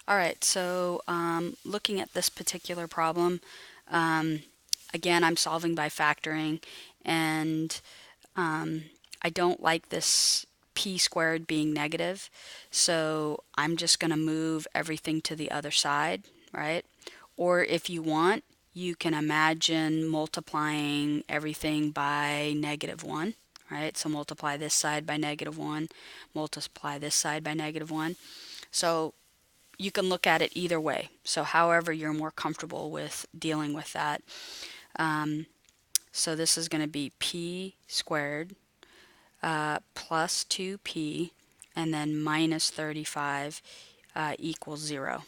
All right, so looking at this particular problem, um, again, I'm solving by factoring, and I don't like this p squared being negative, so I'm just going to move everything to the other side, right? Or if you want, you can imagine multiplying everything by -1, right? So multiply this side by -1, multiply this side by -1. So you can look at it either way. So however you're more comfortable with dealing with that. Um, so this is going to be p squared plus 2p and then minus 35 equals 0.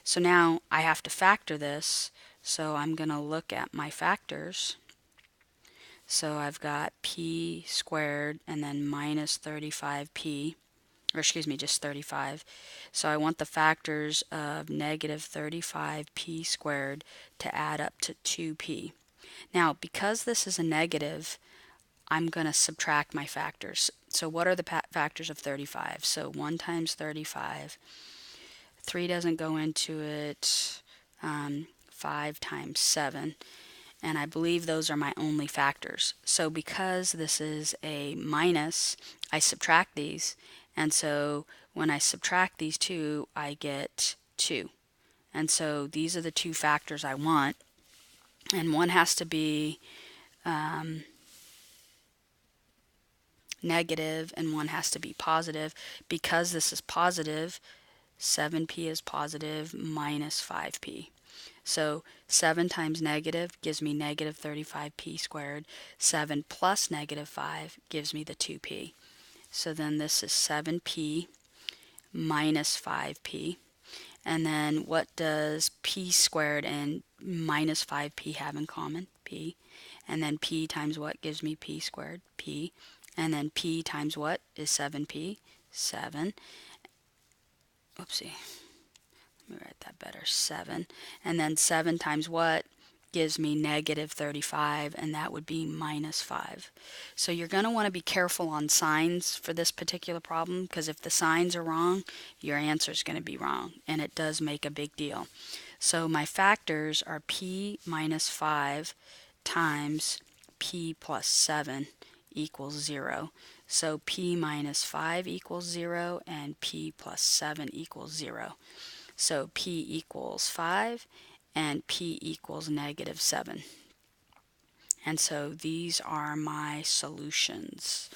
So now I have to factor this. So I'm going to look at my factors. So I've got p squared and then minus 35p, or excuse me, just 35. So I want the factors of negative 35p squared to add up to 2p. Now, because this is a negative, I'm going to subtract my factors. So what are the factors of 35? So 1 times 35, 3 doesn't go into it, 5 times 7, and I believe those are my only factors. So because this is a minus, I subtract these, and so when I subtract these two, I get 2. And so these are the two factors I want, and one has to be negative and one has to be positive. Because this is positive, 7p is positive minus 5p. So 7 times negative gives me negative 35p squared. 7 plus negative 5 gives me the 2p. So then this is 7p minus 5p. And then what does p squared and minus 5p have in common? P. And then p times what gives me p squared? P. And then p times what is 7p? 7. Oopsie. Let me write that better. 7. And then 7 times what gives me negative 35, and that would be minus 5. So you're going to want to be careful on signs for this particular problem, because if the signs are wrong, your answer is going to be wrong, and it does make a big deal. So my factors are p minus 5 times p plus 7 equals 0. So p minus 5 equals 0 and p plus 7 equals 0. So p equals 5 and p equals negative 7. And so these are my solutions,